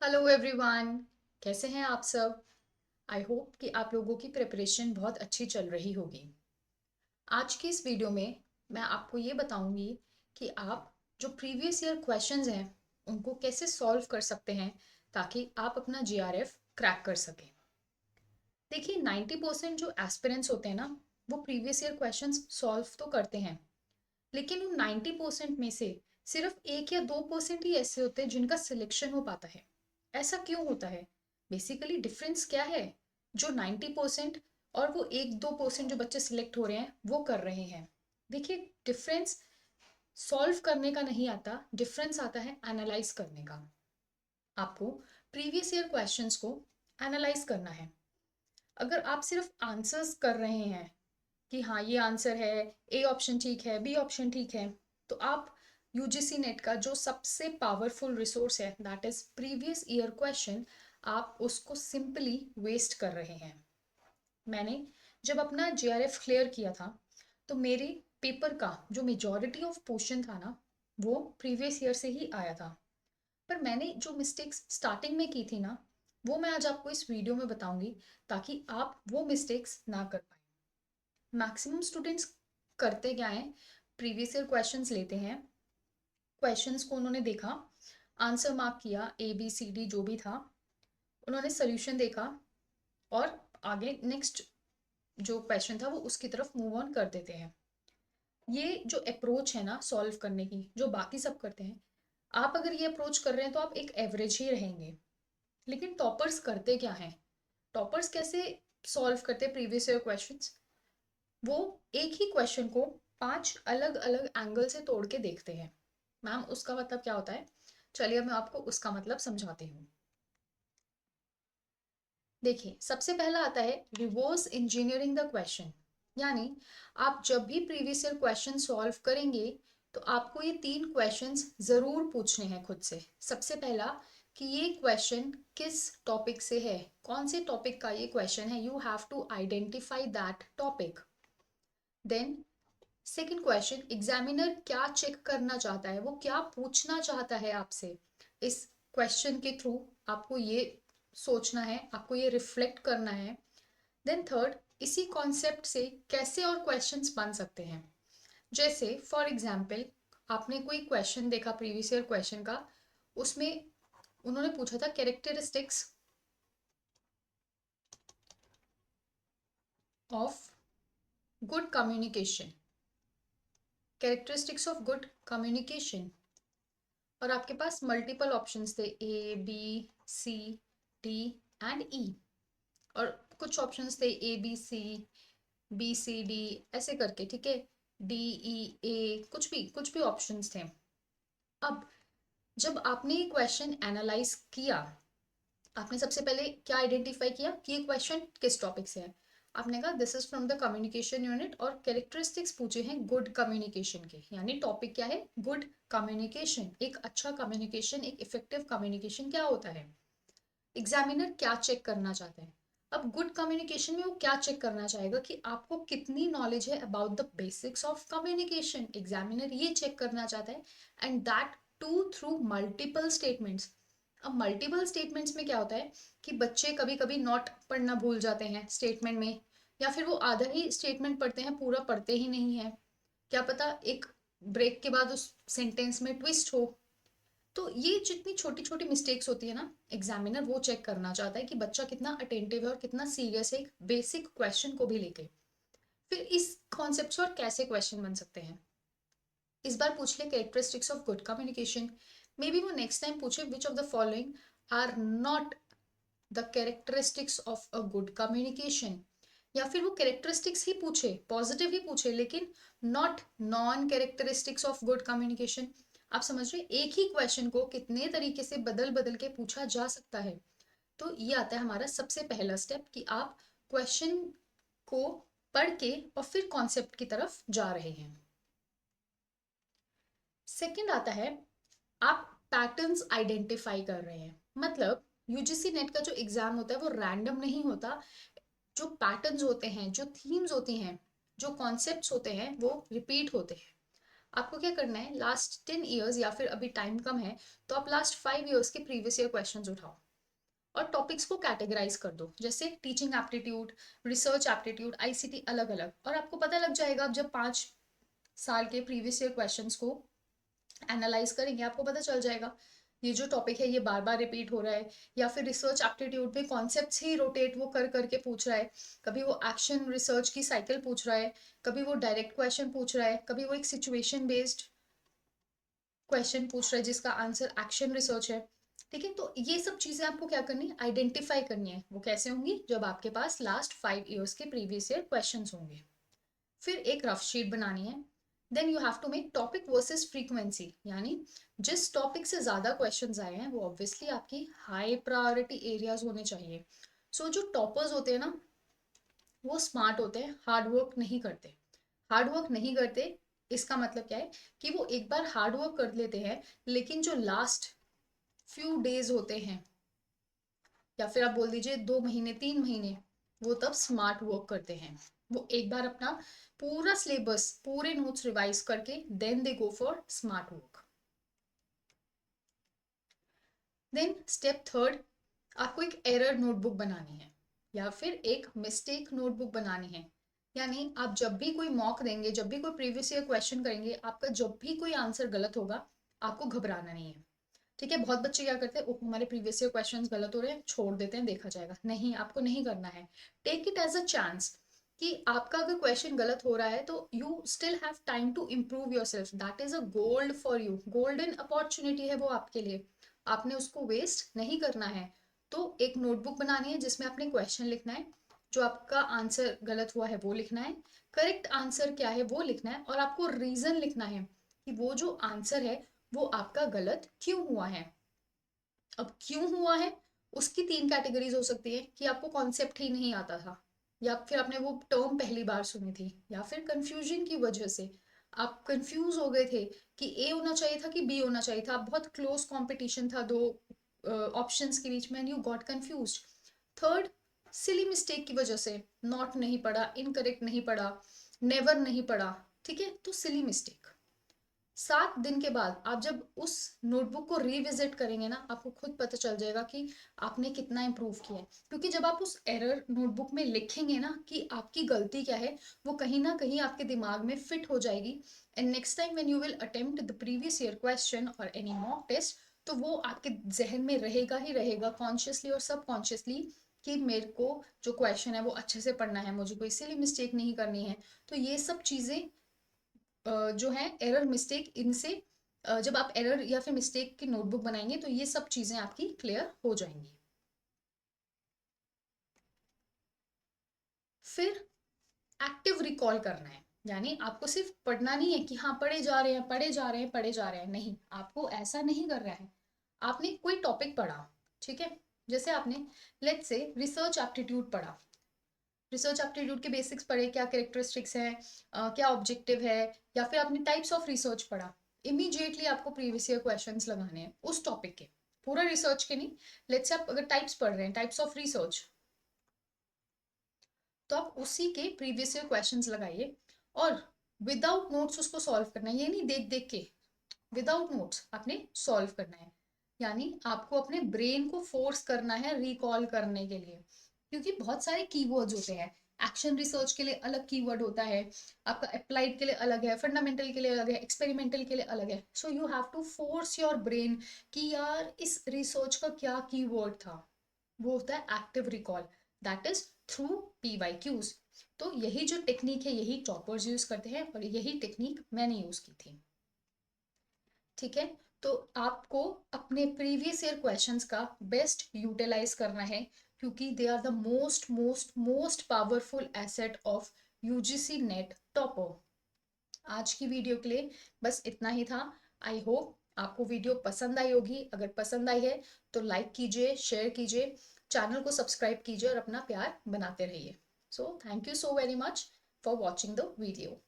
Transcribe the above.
Hello everyone. कैसे हैं आप सब? आई होप कि आप लोगों की प्रिपरेशन बहुत अच्छी चल रही होगी। आज की इस वीडियो में मैं आपको ये बताऊंगी कि आप जो प्रीवियस ईयर क्वेश्चंस हैं उनको कैसे सॉल्व कर सकते हैं ताकि आप अपना जीआरएफ क्रैक कर सकें। देखिए 90% जो एस्पिरेंट्स होते हैं ना, वो प्रीवियस ईयर क्वेश्चंस सॉल्व तो करते हैं, लेकिन उन 90% में से सिर्फ 1 या 2% ही ऐसे होते हैं जिनका सिलेक्शन हो पाता है। ऐसा क्यों होता है? बेसिकली डिफरेंस क्या है जो 90% और वो 1-2% जो बच्चे सिलेक्ट हो रहे हैं वो कर रहे हैं? देखिए, डिफरेंस सॉल्व करने का नहीं आता, डिफरेंस आता है एनालाइज करने का। आपको प्रीवियस ईयर क्वेश्चंस को एनालाइज करना है। अगर आप सिर्फ आंसर्स कर रहे हैं कि हाँ ये आंसर है, ए ऑप्शन ठीक है, बी ऑप्शन ठीक है, तो आप यूजीसी नेट का जो सबसे पावरफुल रिसोर्स है that is previous year question, आप उसको सिंपली वेस्ट कर रहे हैं। मैंने जब अपना जेआरएफ क्लियर किया था तो मेरे पेपर का जो मेजॉरिटी ऑफ पोर्शन था ना, वो प्रीवियस ईयर से ही आया था। पर मैंने जो मिस्टेक्स स्टार्टिंग में की थी ना, वो मैं आज आपको इस वीडियो में बताऊंगी ताकि आप वो मिस्टेक्स ना कर पाए। मैक्सिमम स्टूडेंट्स करते क्या है, प्रीवियस ईयर क्वेश्चंस लेते हैं, क्वेश्चंस को उन्होंने देखा, आंसर मार्क किया, ए बी सी डी जो भी था, उन्होंने सोल्यूशन देखा और आगे नेक्स्ट जो क्वेश्चन था वो उसकी तरफ मूव ऑन कर देते हैं। ये जो अप्रोच है ना सॉल्व करने की, जो बाकी सब करते हैं, आप अगर ये अप्रोच कर रहे हैं तो आप एक एवरेज ही रहेंगे। लेकिन टॉपर्स करते क्या हैं? टॉपर्स कैसे सॉल्व करते हैं प्रीवियस ईयर क्वेश्चंस? वो एक ही क्वेश्चन को 5 अलग अलग एंगल से तोड़ के देखते हैं। मैम उसका मतलब क्या होता है? चलिए मैं आपको उसका मतलब समझाती हूँ। देखिए, सबसे पहला आता है रिवर्स इंजीनियरिंग द क्वेश्चन। यानी आप जब भी प्रीवियस ईयर क्वेश्चन सॉल्व करेंगे तो आपको ये 3 क्वेश्चंस जरूर पूछने हैं खुद से। सबसे पहला कि ये क्वेश्चन किस टॉपिक से है, कौन से टॉपिक का ये क्वेश्चन है, you have to identify that topic. Then second question, examiner क्या चेक करना चाहता है, वो क्या पूछना चाहता है आपसे इस क्वेश्चन के थ्रू, आपको ये सोचना है, आपको ये रिफ्लेक्ट करना है। देन थर्ड, इसी कॉन्सेप्ट से कैसे और क्वेश्चंस बन सकते हैं। जैसे फॉर एग्जाम्पल, आपने कोई क्वेश्चन देखा प्रीवियस ईयर क्वेश्चन का, उसमें उन्होंने पूछा था characteristics of good communication, characteristics of good communication, और आपके पास मल्टीपल ऑप्शंस थे, A B C D and E, और कुछ ऑप्शंस थे A B C, B C D, ऐसे करके, ठीक है, डी ई ए, कुछ भी ऑप्शंस थे। अब जब आपने ये क्वेश्चन एनालाइज किया, आपने सबसे पहले क्या आइडेंटिफाई किया कि ये क्वेश्चन किस टॉपिक से है। आपने कहा this is from the communication unit, और कैरेक्टरिस्टिक्स पूछे हैं गुड कम्युनिकेशन के, यानी टॉपिक क्या है, गुड कम्युनिकेशन। एक अच्छा कम्युनिकेशन, एक इफेक्टिव कम्युनिकेशन क्या होता है, एग्जामिनर क्या चेक करना चाहते हैं। अब गुड कम्युनिकेशन में वो क्या चेक करना चाहेगा कि आपको कितनी नॉलेज है about the basics of communication, examiner ये चेक करना चाहता है। And that too through multiple statements. अब मल्टीपल स्टेटमेंट्स में क्या होता है कि बच्चे कभी कभी नॉट पढ़ना भूल जाते हैं स्टेटमेंट में, या फिर वो आधा ही स्टेटमेंट पढ़ते हैं, पूरा पढ़ते ही नहीं है। क्या पता एक ब्रेक के बाद उस सेंटेंस में ट्विस्ट हो। तो ये जितनी छोटी छोटी मिस्टेक्स होती है ना, एग्जामिनर वो चेक करना चाहता है कि बच्चा कितना अटेंटिव है और कितना सीरियस है एक बेसिक क्वेश्चन को भी लेके। फिर इस कॉन्सेप्ट से और कैसे क्वेश्चन बन सकते हैं, इस बार पूछ ले characteristics of good communication. Maybe वो नेक्स्ट टाइम पूछे which of the following are not the characteristics of a good communication, या फिर वो कैरेक्टरिस्टिक्स ही पूछे, पॉजिटिव ही पूछे, लेकिन not non characteristics of good communication. आप समझ रहे, एक ही क्वेश्चन को कितने तरीके से बदल बदल के पूछा जा सकता है। तो ये आता है हमारा सबसे पहला स्टेप कि आप क्वेश्चन को पढ़ के और फिर कॉन्सेप्ट की तरफ जा रहे हैं। सेकंड आता है, आप पैटर्न्स आइडेंटिफाई कर रहे हैं। मतलब यूजीसी नेट का जो एग्जाम होता है वो रैंडम नहीं होता। जो पैटर्न्स होते हैं, जो थीम्स होती हैं, जो कॉन्सेप्ट्स होते हैं वो रिपीट होते हैं। आपको क्या करना है, लास्ट 10 ईयर्स या फिर अभी टाइम कम है तो आप लास्ट 5 ईयर्स के प्रीवियस ईयर क्वेश्चन उठाओ और टॉपिक्स को कैटेगराइज कर दो, जैसे teaching aptitude, research aptitude, ICT अलग अलग। और आपको पता लग जाएगा, आप जब 5 साल के प्रीवियस ईयर क्वेश्चंस को एनालाइज करेंगे आपको पता चल जाएगा ये जो टॉपिक है ये बार बार रिपीट हो रहा है, या फिर रिसर्च एप्टीट्यूड में कॉन्सेप्ट्स ही रोटेट वो कर करके पूछ रहा है। कभी वो एक्शन रिसर्च की साइकिल पूछ रहा है, कभी वो डायरेक्ट क्वेश्चन पूछ रहा है, कभी वो एक सिचुएशन बेस्ड क्वेश्चन पूछ रहा है जिसका आंसर एक्शन रिसर्च है। ठीक है, तो ये सब चीजें आपको क्या करनी है, आइडेंटिफाई करनी है। वो कैसे होंगी, जब आपके पास लास्ट 5 ईयर्स के प्रीवियस ईयर क्वेश्चन होंगे। फिर एक रफ शीट बनानी है। Then you have to make topic versus frequency, यानी जिस टॉपिक से ज्यादा क्वेश्चंस आए हैं वो ऑब्वियसली आपकी हाई प्रायोरिटी एरियाज होने चाहिए। सो जो टॉपर्स होते हैं ना, वो स्मार्ट होते हैं, हार्ड वर्क नहीं करते। हार्ड वर्क नहीं करते इसका मतलब क्या है कि वो एक बार हार्ड वर्क कर लेते हैं, लेकिन जो लास्ट फ्यू डेज होते हैं, या फिर आप बोल दीजिए 2 महीने 3 महीने, वो तब स्मार्ट वर्क करते हैं। वो एक बार अपना पूरा सिलेबस, पूरे नोट्स रिवाइज करके then they go for smart work. Then step third, आपको एक एरर नोटबुक बनानी है या फिर एक मिस्टेक नोटबुक बनानी है। यानी आप जब भी कोई मॉक देंगे, जब भी कोई प्रीवियस ईयर क्वेश्चन करेंगे, आपका जब भी कोई आंसर गलत होगा आपको घबराना नहीं है। ठीक है, बहुत बच्चे क्या करते हैं, हमारे प्रीवियस ईयर क्वेश्चंस गलत हो रहे हैं, छोड़ देते हैं, देखा जाएगा। नहीं, आपको नहीं करना है। Take it as a chance कि आपका अगर क्वेश्चन गलत हो रहा है तो you still have time to improve yourself. That is a gold for you, golden opportunity है वो आपके लिए, आपने उसको वेस्ट नहीं करना है। तो एक नोटबुक बनानी है जिसमें आपने क्वेश्चन लिखना है, जो आपका आंसर गलत हुआ है वो लिखना है, करेक्ट आंसर क्या है वो लिखना है, और आपको रीजन लिखना है कि वो जो आंसर है वो आपका गलत क्यों हुआ है। अब क्यों हुआ है, उसकी 3 कैटेगरीज हो सकती है कि आपको कॉन्सेप्ट ही नहीं आता था, या फिर आपने वो टर्म पहली बार सुनी थी, या फिर कंफ्यूजन की वजह से आप कंफ्यूज हो गए थे कि ए होना चाहिए था कि बी होना चाहिए था। बहुत क्लोज कंपटीशन था दो ऑप्शंस के बीच में, and you got confused. Third, silly mistake की वजह से नॉट नहीं पढ़ा, इनकरेक्ट नहीं पढ़ा, नेवर नहीं पढ़ा। ठीक है, तो सिली मिस्टेक। 7 दिन के बाद आप जब उस नोटबुक को रिविजिट करेंगे ना, आपको खुद पता चल जाएगा कि आपने कितना इम्प्रूव किया है। क्योंकि जब आप उस एरर नोटबुक में लिखेंगे ना कि आपकी गलती क्या है, वो कहीं ना कहीं आपके दिमाग में फिट हो जाएगी। And next time when you will attempt the previous year question और एनी मॉक टेस्ट, तो वो आपके जहन में रहेगा ही रहेगा, कॉन्शियसली और सबकॉन्शियसली, कि मेरे को जो क्वेश्चन है वो अच्छे से पढ़ना है, मुझे कोई सिली मिस्टेक नहीं करनी है। तो ये सब चीजें जो है एरर मिस्टेक, इनसे जब आप एरर या फिर मिस्टेक की नोटबुक बनाएंगे तो ये सब चीजें आपकी क्लियर हो जाएंगी। फिर एक्टिव रिकॉल करना है, यानी आपको सिर्फ पढ़ना नहीं है कि हाँ पढ़े जा रहे हैं पढ़े जा रहे हैं पढ़े जा रहे हैं, नहीं, आपको ऐसा नहीं कर रहा है। आपने कोई टॉपिक पढ़ा, ठीक है, जैसे आपने लेट्स से रिसर्च एप्टीट्यूड पढ़ा, रिसर्च एप्टीट्यूड के बेसिक्स पढ़े, क्या कैरेक्टरिस्टिक्स हैं, क्या ऑब्जेक्टिव है, या फिर आपने टाइप्स ऑफ रिसर्च पढ़ा। इमीडिएटली आपको प्रीवियस ईयर क्वेश्चंस लगाने हैं उस टॉपिक के, पूरा रिसर्च के नहीं। लेट्स से आप अगर टाइप्स पढ़ रहे हैं, टाइप्स ऑफ रिसर्च, तो आप उसी के प्रीवियस ईयर क्वेश्चंस लगाइए और विदाउट नोट्स उसको सॉल्व करना है। ये नहीं देख देख के, विदाउट नोट्स आपने सॉल्व करना है। यानी आपको अपने ब्रेन को फोर्स करना है रिकॉल करने के लिए, क्योंकि बहुत सारे कीवर्ड्स होते हैं। एक्शन रिसर्च के लिए अलग कीवर्ड होता है, आपका अप्लाइड के लिए अलग है, फंडामेंटल के लिए अलग है, एक्सपेरिमेंटल के लिए अलग है। So you have to force your brain कि यार इस रिसर्च का क्या कीवर्ड था। वो होता है active recall, that is through PYQs। तो यही जो टेक्निक है यही टॉपर्स यूज करते हैं, और यही टेक्निक मैंने यूज की थी। ठीक है, तो आपको अपने प्रीवियस ईयर क्वेश्चंस का बेस्ट यूटिलाइज करना है, क्योंकि they are the most most most powerful asset of UGC NET topper. आज की वीडियो के लिए बस इतना ही था। आई होप आपको वीडियो पसंद आई होगी। अगर पसंद आई है तो लाइक कीजिए, शेयर कीजिए, चैनल को सब्सक्राइब कीजिए और अपना प्यार बनाते रहिए। So thank you so very much for watching the video.